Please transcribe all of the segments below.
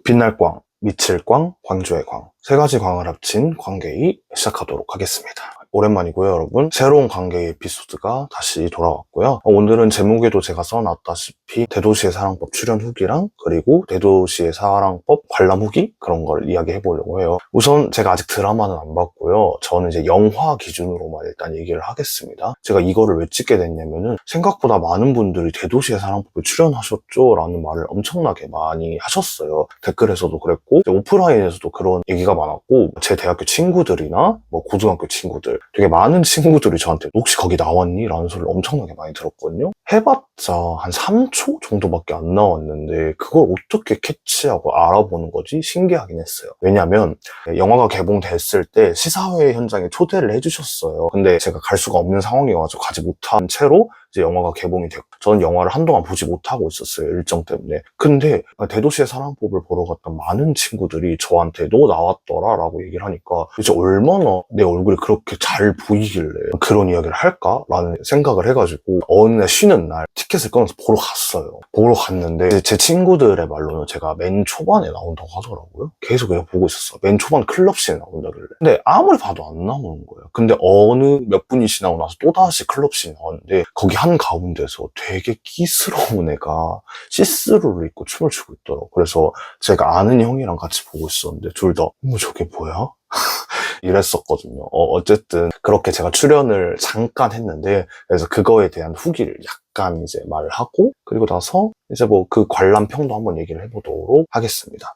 빛날 광, 미칠 광, 광조의 광. 세 가지 광을 합친 광계이 시작하도록 하겠습니다. 오랜만이고요, 여러분. 새로운 광계이 에피소드가 다시 돌아왔고요. 오늘은 제목에도 제가 써놨다시피 대도시의 사랑법 출연 후기랑 그리고 대도시의 사랑법 관람 후기 그런 걸 이야기해보려고 해요. 우선 제가 아직 드라마는 안 봤고요. 저는 이제 영화 기준으로만 일단 얘기를 하겠습니다. 제가 이거를 왜 찍게 됐냐면은 생각보다 많은 분들이 대도시의 사랑법에 출연하셨죠? 라는 말을 엄청나게 많이 하셨어요. 댓글에서도 그랬고 오프라인에서도 그런 얘기가 많았고 제 대학교 친구들이나 뭐 고등학교 친구들 되게 많은 친구들이 저한테 혹시 거기 나왔니? 라는 소리를 엄청나게 많이 들었거든요. 해봤자 한 3초 정도밖에 안 나왔는데 그걸 어떻게 캐치하고 알아보는 거지? 신기하긴 했어요. 왜냐면 영화가 개봉됐을 때 시사회 현장에 초대를 해주셨어요. 근데 제가 갈 수가 없는 상황이어가지고 가지 못한 채로 이제 영화가 개봉이 됐고 저는 영화를 한동안 보지 못하고 있었어요. 일정 때문에. 근데 대도시의 사랑법을 보러 갔던 많은 친구들이 저한테 너 나왔더라 라고 얘기를 하니까 이제 얼마나 내 얼굴이 그렇게 잘 보이길래 그런 이야기를 할까? 라는 생각을 해가지고 어느 날 쉬는 날 티켓을 끊어서 보러 갔어요. 보러 갔는데 제 친구들의 말로는 제가 맨 초반에 나온다고 하더라고요. 계속 그냥 보고 있었어. 맨 초반 클럽씬에 나온다길래. 근데 아무리 봐도 안 나오는 거예요. 근데 어느 몇 분이 지나고 나서 또다시 클럽씬이 나왔는데 거기 한 가운데서 되게 끼스러운 애가 시스루를 입고 춤을 추고 있더라고요. 그래서 제가 아는 형이랑 같이 보고 있었는데 둘 다 저게 뭐야? 이랬었거든요. 어쨌든 그렇게 제가 출연을 잠깐 했는데 그래서 그거에 대한 후기를 약간 이제 말을 하고 그리고 나서 이제 뭐 그 관람평도 한번 얘기를 해보도록 하겠습니다.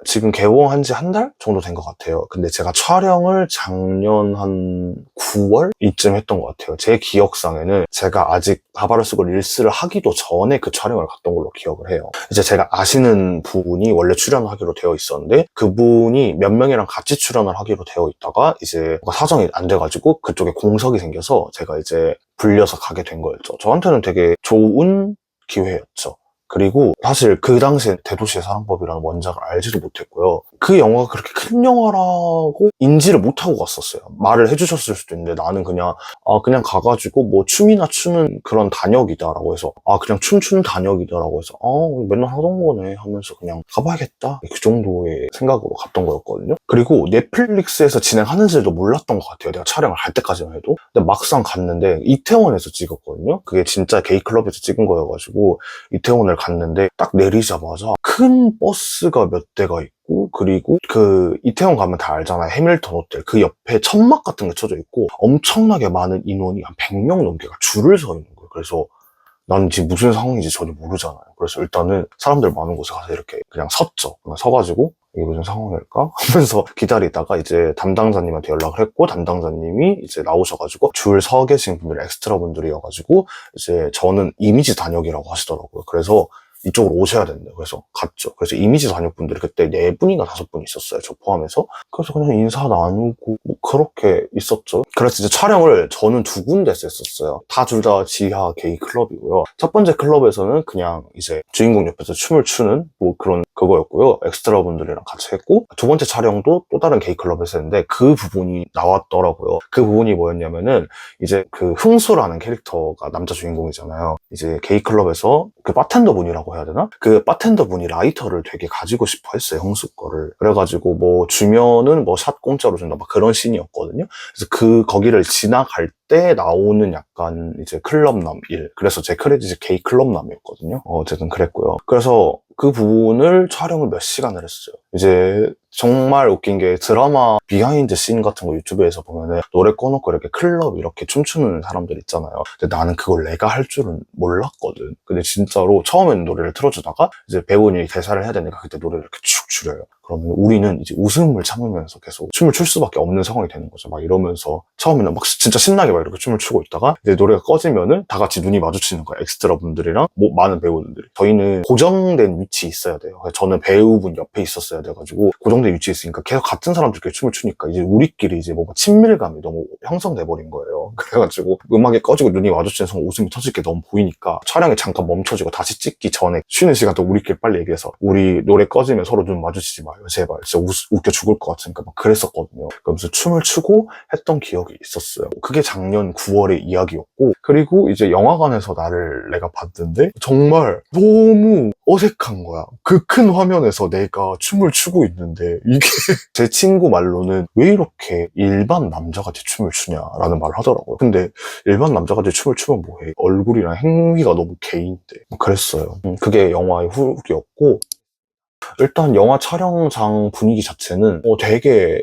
지금 개봉한 지 한 달 정도 된 것 같아요. 근데 제가 촬영을 작년 한 9월 이쯤 했던 것 같아요. 제 기억상에는 제가 아직 바바를 쓰고 릴스를 하기도 전에 그 촬영을 갔던 걸로 기억을 해요. 이제 제가 아시는 분이 원래 출연하기로 되어 있었는데 그분이 몇 명이랑 같이 출연을 하기로 되어 있다가 이제 사정이 안 돼가지고 그쪽에 공석이 생겨서 제가 이제 불려서 가게 된 거였죠. 저한테는 되게 좋은 기회였죠. 그리고 사실 그 당시에 대도시의 사랑법이라는 원작을 알지도 못했고요. 그 영화가 그렇게 큰 영화라고 인지를 못하고 갔었어요. 말을 해주셨을 수도 있는데 나는 그냥 그냥 가가지고 뭐 춤이나 추는 그런 단역이다라고 해서 그냥 춤추는 단역이다라고 해서 맨날 하던 거네 하면서 그냥 가봐야겠다 그 정도의 생각으로 갔던 거였거든요. 그리고 넷플릭스에서 진행하는지도 몰랐던 것 같아요. 내가 촬영을 할 때까지만 해도. 근데 막상 갔는데 이태원에서 찍었거든요. 그게 진짜 게이클럽에서 찍은 거여가지고 이태원을 갔는데 딱 내리자마자 큰 버스가 몇 대가 있고 그리고 그 이태원 가면 다 알잖아요. 해밀턴 호텔 그 옆에 천막 같은 게 쳐져 있고 엄청나게 많은 인원이 한 100명 넘게가 줄을 서 있는 거예요. 그래서 나는 지금 무슨 상황인지 전혀 모르잖아요. 그래서 일단은 사람들 많은 곳에 가서 이렇게 그냥 섰죠. 그냥 서가지고 이게 무슨 상황일까? 하면서 기다리다가 이제 담당자님한테 연락을 했고 담당자님이 이제 나오셔가지고 줄 서 계신 분들이 엑스트라 분들이어가지고 이제 저는 이미지 단역이라고 하시더라고요. 그래서 이쪽으로 오셔야 된대요. 그래서 갔죠. 그래서 이미지 단역분들이 그때 4분인가 5분 있었어요. 저 포함해서. 그래서 그냥 인사 나누고 뭐 그렇게 있었죠. 그래서 이제 촬영을 저는 2군데서 했었어요. 다 둘 다 지하 게이 클럽이고요. 첫 번째 클럽에서는 그냥 이제 주인공 옆에서 춤을 추는 뭐 그런 그거였고요. 엑스트라 분들이랑 같이 했고 두 번째 촬영도 또 다른 게이 클럽에서 했는데 그 부분이 나왔더라고요. 그 부분이 뭐였냐면은 이제 그 흥수라는 캐릭터가 남자 주인공이잖아요. 이제 게이 클럽에서 그 바텐더 분이라고 해야 되나? 그 바텐더 분이 라이터를 되게 가지고 싶어 했어요. 형수 거를. 그래가지고 뭐 주면은 뭐 샷 공짜로 준다 막 그런 씬이었거든요. 그래서 거기를 지나갈 때 나오는 약간 이제 클럽남 일. 그래서 제 크레딧이 게이 클럽남이었거든요. 어쨌든 그랬고요. 그래서 그 부분을 촬영을 몇 시간을 했어요. 이제 정말 웃긴 게 드라마 비하인드 씬 같은 거 유튜브에서 보면은 노래 꺼놓고 이렇게 클럽 이렇게 춤추는 사람들 있잖아요. 근데 나는 그걸 내가 할 줄은 몰랐거든. 근데 진짜로 처음에는 노래를 틀어주다가 이제 배우님이 대사를 해야 되니까 그때 노래를 이렇게 축 줄여요. 그러면 우리는 이제 웃음을 참으면서 계속 춤을 출 수밖에 없는 상황이 되는 거죠. 막 이러면서 처음에는 막 진짜 신나게 막 이렇게 춤을 추고 있다가 이제 노래가 꺼지면은 다 같이 눈이 마주치는 거예요. 엑스트라 분들이랑 뭐 많은 배우분들이. 저희는 고정된 위치에 있어야 돼요. 저는 배우분 옆에 있었어야 돼가지고 고정된 위치에 있으니까 계속 같은 사람들끼리 춤을 추니까 이제 우리끼리 이제 뭔가 친밀감이 너무 형성돼 버린 거예요. 그래가지고 음악이 꺼지고 눈이 마주치는 순간 웃음이 터질 게 너무 보이니까 촬영이 잠깐 멈춰지고 다시 찍기 전에 쉬는 시간 도 우리끼리 빨리 얘기해서 우리 노래 꺼지면 서로 눈 마주치지 말고 마요 제발, 진짜 웃겨 죽을 것 같으니까 막 그랬었거든요. 그러면서 춤을 추고 했던 기억이 있었어요. 그게 작년 9월의 이야기였고, 그리고 이제 영화관에서 나를 내가 봤는데 정말 너무 어색한 거야. 그 큰 화면에서 내가 춤을 추고 있는데 이게 제 친구 말로는 왜 이렇게 일반 남자같이 춤을 추냐라는 말을 하더라고요. 근데 일반 남자같이 춤을 추면 뭐해, 얼굴이랑 행위가 너무 개인데. 그랬어요. 그게 영화의 후기였고, 일단 영화 촬영장 분위기 자체는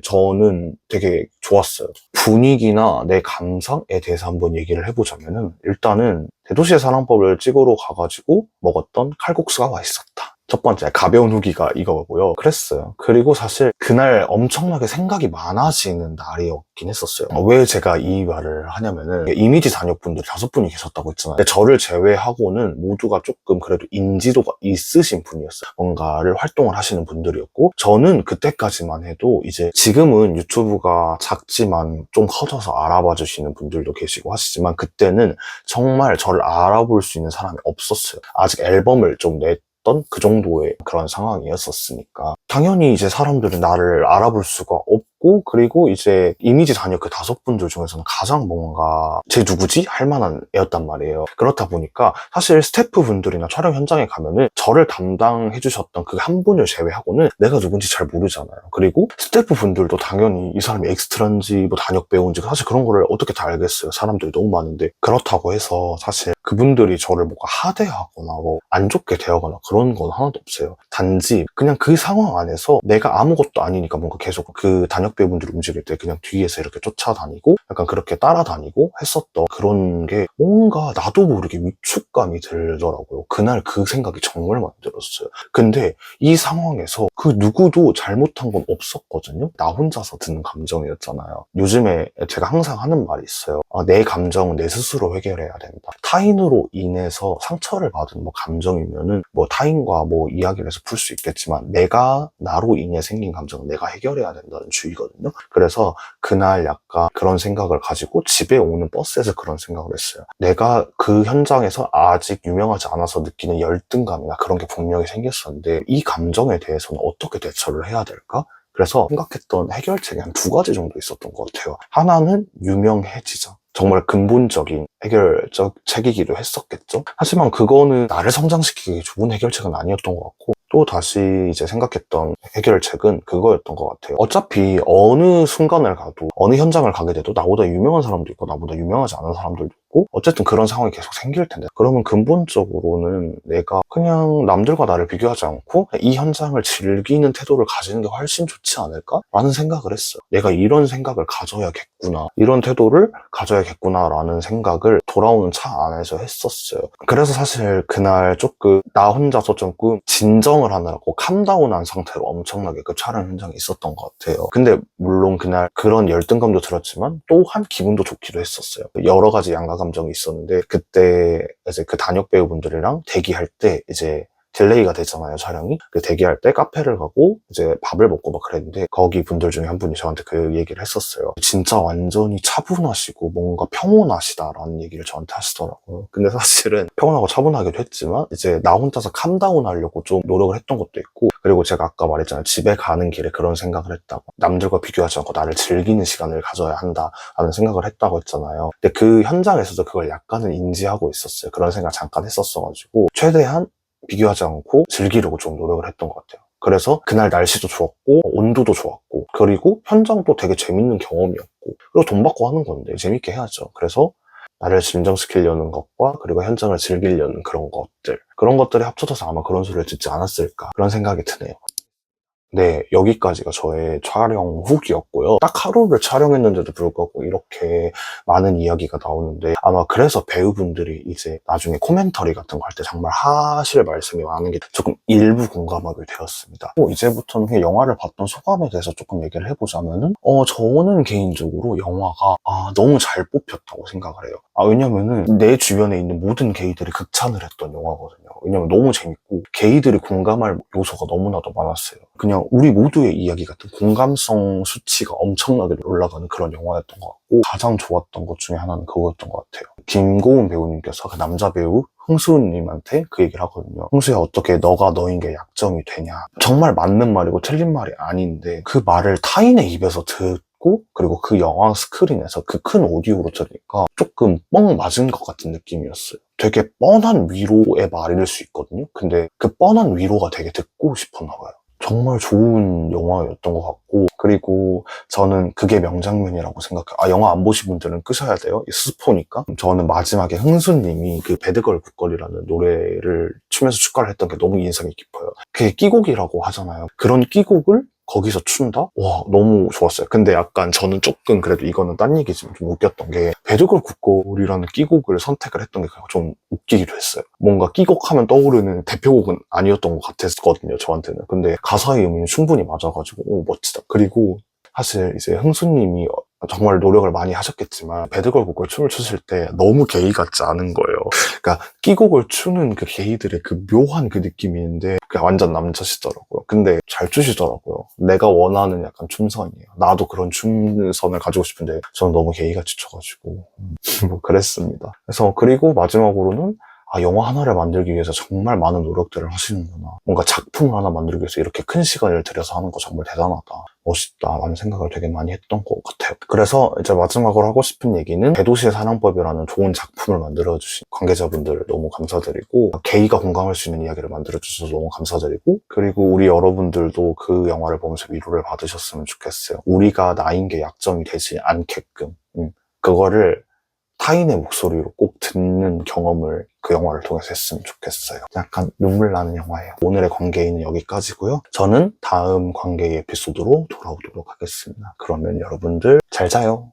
저는 되게 좋았어요. 분위기나 내 감상에 대해서 한번 얘기를 해보자면은, 일단은 대도시의 사랑법을 찍으러 가가지고 먹었던 칼국수가 맛있었다. 첫 번째, 가벼운 후기가 이거고요. 그랬어요. 그리고 사실 그날 엄청나게 생각이 많아지는 날이었긴 했었어요. 왜 제가 이 말을 하냐면은, 이미지 단역분들 5분이 계셨다고 했잖아요. 근데 저를 제외하고는 모두가 조금 그래도 인지도가 있으신 분이었어요. 뭔가를 활동을 하시는 분들이었고, 저는 그때까지만 해도 이제, 지금은 유튜브가 작지만 좀 커져서 알아봐 주시는 분들도 계시고 하시지만, 그때는 정말 저를 알아볼 수 있는 사람이 없었어요. 아직 앨범을 좀 그 정도의 그런 상황이었었으니까 당연히 이제 사람들은 나를 알아볼 수가 없고, 그리고 이제 이미지 단역 그 5분들 중에서는 가장 뭔가 쟤 누구지? 할 만한 애였단 말이에요. 그렇다 보니까 사실 스태프분들이나 촬영 현장에 가면은 저를 담당해 주셨던 그 한 분을 제외하고는 내가 누군지 잘 모르잖아요. 그리고 스태프분들도 당연히 이 사람이 엑스트라인지 뭐 단역 배우인지 사실 그런 거를 어떻게 다 알겠어요. 사람들이 너무 많은데. 그렇다고 해서 사실 그분들이 저를 뭔가 하대하거나 뭐 안 좋게 대하거나 그런 건 하나도 없어요. 단지 그냥 그 상황 안에서 내가 아무것도 아니니까 뭔가 계속 그 단역 배우분들이 움직일 때 그냥 뒤에서 이렇게 쫓아다니고 약간 그렇게 따라다니고 했었던 그런 게 뭔가 나도 모르게 위축감이 들더라고요. 그날 그 생각이 정말 많이 들었어요. 근데 이 상황에서 그 누구도 잘못한 건 없었거든요. 나 혼자서 드는 감정이었잖아요. 요즘에 제가 항상 하는 말이 있어요. 내 감정은 내 스스로 해결해야 된다. 타인으로 인해서 상처를 받은 뭐 감정이면은 뭐 타인과 뭐 이야기를 해서 풀 수 있겠지만, 내가 나로 인해 생긴 감정은 내가 해결해야 된다는 주의거든요. 그래서 그날 약간 그런 생각을 가지고 집에 오는 버스에서 그런 생각을 했어요. 내가 그 현장에서 아직 유명하지 않아서 느끼는 열등감이나 그런 게 분명히 생겼었는데, 이 감정에 대해서는 어떻게 대처를 해야 될까? 그래서 생각했던 해결책이 한 2가지 정도 있었던 것 같아요. 하나는 유명해지자. 정말 근본적인 해결적 책이기도 했었겠죠. 하지만 그거는 나를 성장시키기 좋은 해결책은 아니었던 것 같고, 또 다시 이제 생각했던 해결책은 그거였던 것 같아요. 어차피 어느 순간을 가도, 어느 현장을 가게 돼도 나보다 유명한 사람도 있고 나보다 유명하지 않은 사람들도 있고, 어쨌든 그런 상황이 계속 생길 텐데, 그러면 근본적으로는 내가 그냥 남들과 나를 비교하지 않고 이 현장을 즐기는 태도를 가지는 게 훨씬 좋지 않을까? 라는 생각을 했어요. 내가 이런 생각을 가져야겠구나, 이런 태도를 가져야겠구나 라는 생각을 돌아오는 차 안에서 했었어요. 그래서 사실 그날 조금 나 혼자서 조금 진정을 하느라고 캄다운한 상태로 엄청나게 그 촬영 현장에 있었던 것 같아요. 근데 물론 그날 그런 열등감도 들었지만 또한 기분도 좋기도 했었어요. 여러 가지 양가 감정이 있었는데, 그때 이제 그 단역 배우분들이랑 대기할 때 이제 딜레이가 되잖아요, 촬영이. 그 대기할 때 카페를 가고 이제 밥을 먹고 막 그랬는데, 거기 분들 중에 한 분이 저한테 그 얘기를 했었어요. 진짜 완전히 차분하시고 뭔가 평온하시다라는 얘기를 저한테 하시더라고요. 근데 사실은 평온하고 차분하기도 했지만 이제 나 혼자서 캄다운 하려고 좀 노력을 했던 것도 있고, 그리고 제가 아까 말했잖아요. 집에 가는 길에 그런 생각을 했다고. 남들과 비교하지 않고 나를 즐기는 시간을 가져야 한다라는 생각을 했다고 했잖아요. 근데 그 현장에서도 그걸 약간은 인지하고 있었어요. 그런 생각 잠깐 했었어가지고 최대한 비교하지 않고 즐기려고 좀 노력을 했던 것 같아요. 그래서 그날 날씨도 좋았고 온도도 좋았고, 그리고 현장도 되게 재밌는 경험이었고, 그리고 돈 받고 하는 건데 재밌게 해야죠. 그래서 나를 진정시키려는 것과 그리고 현장을 즐기려는 그런 것들이 합쳐져서 아마 그런 소리를 듣지 않았을까, 그런 생각이 드네요. 네, 여기까지가 저의 촬영 후기였고요. 딱 하루를 촬영했는데도 불구하고 이렇게 많은 이야기가 나오는데, 아마 그래서 배우분들이 이제 나중에 코멘터리 같은 거 할 때 정말 하실 말씀이 많은 게 조금 일부 공감하게 되었습니다. 이제부터는 그냥 영화를 봤던 소감에 대해서 조금 얘기를 해보자면은, 저는 개인적으로 영화가 너무 잘 뽑혔다고 생각을 해요. 왜냐면은 내 주변에 있는 모든 게이들이 극찬을 했던 영화거든요. 왜냐면 너무 재밌고 게이들이 공감할 요소가 너무나도 많았어요. 그냥 우리 모두의 이야기 같은 공감성 수치가 엄청나게 올라가는 그런 영화였던 것 같고, 가장 좋았던 것 중에 하나는 그거였던 것 같아요. 김고은 배우님께서 그 남자 배우 흥수님한테 그 얘기를 하거든요. 흥수야, 어떻게 너가 너인 게 약점이 되냐. 정말 맞는 말이고 틀린 말이 아닌데 그 말을 타인의 입에서 듣고 그리고 그 영화 스크린에서 그 큰 오디오로 들으니까 조금 뻥 맞은 것 같은 느낌이었어요. 되게 뻔한 위로의 말일 수 있거든요. 근데 그 뻔한 위로가 되게 듣고 싶었나 봐요. 정말 좋은 영화였던 것 같고, 그리고 저는 그게 명장면이라고 생각해요. 아, 영화 안 보신 분들은 끄셔야 돼요. 스포니까. 저는 마지막에 흥수님이 그 배드걸 굿걸이라는 노래를 추면서 축가를 했던 게 너무 인상이 깊어요. 그게 끼곡이라고 하잖아요. 그런 끼곡을 거기서 춘다? 와, 너무 좋았어요. 근데 약간 저는 조금 그래도 이거는 딴 얘기지만 좀 웃겼던 게 배드걸 굿걸이라는 끼곡을 선택을 했던 게 좀 웃기기도 했어요. 뭔가 끼곡하면 떠오르는 대표곡은 아니었던 것 같았거든요, 저한테는. 근데 가사의 의미는 충분히 맞아가지고 오, 멋지다. 그리고 사실 이제 흥수님이 정말 노력을 많이 하셨겠지만 배드걸 굿걸 춤을 추실 때 너무 게이 같지 않은 거예요. 그러니까 끼곡을 추는 그 게이들의 그 묘한 그 느낌이 있는데 그냥 완전 남자시더라고요. 근데 잘 추시더라고요. 내가 원하는 약간 춤선이에요. 나도 그런 춤선을 가지고 싶은데 저는 너무 게이같이 춰가지고 뭐 그랬습니다. 그래서 그리고 마지막으로는 아, 영화 하나를 만들기 위해서 정말 많은 노력들을 하시는구나. 뭔가 작품을 하나 만들기 위해서 이렇게 큰 시간을 들여서 하는 거 정말 대단하다. 멋있다라는 생각을 되게 많이 했던 것 같아요. 그래서 이제 마지막으로 하고 싶은 얘기는 대도시의 사냥법이라는 좋은 작품을 만들어주신 관계자분들 너무 감사드리고 게이가 공감할 수 있는 이야기를 만들어주셔서 너무 감사드리고 그리고 우리 여러분들도 그 영화를 보면서 위로를 받으셨으면 좋겠어요. 우리가 나인 게 약점이 되지 않게끔 그거를 타인의 목소리로 꼭 듣는 경험을 그 영화를 통해서 했으면 좋겠어요. 약간 눈물 나는 영화예요. 오늘의 관계인은 여기까지고요. 저는 다음 관계의 에피소드로 돌아오도록 하겠습니다. 그러면 여러분들 잘 자요.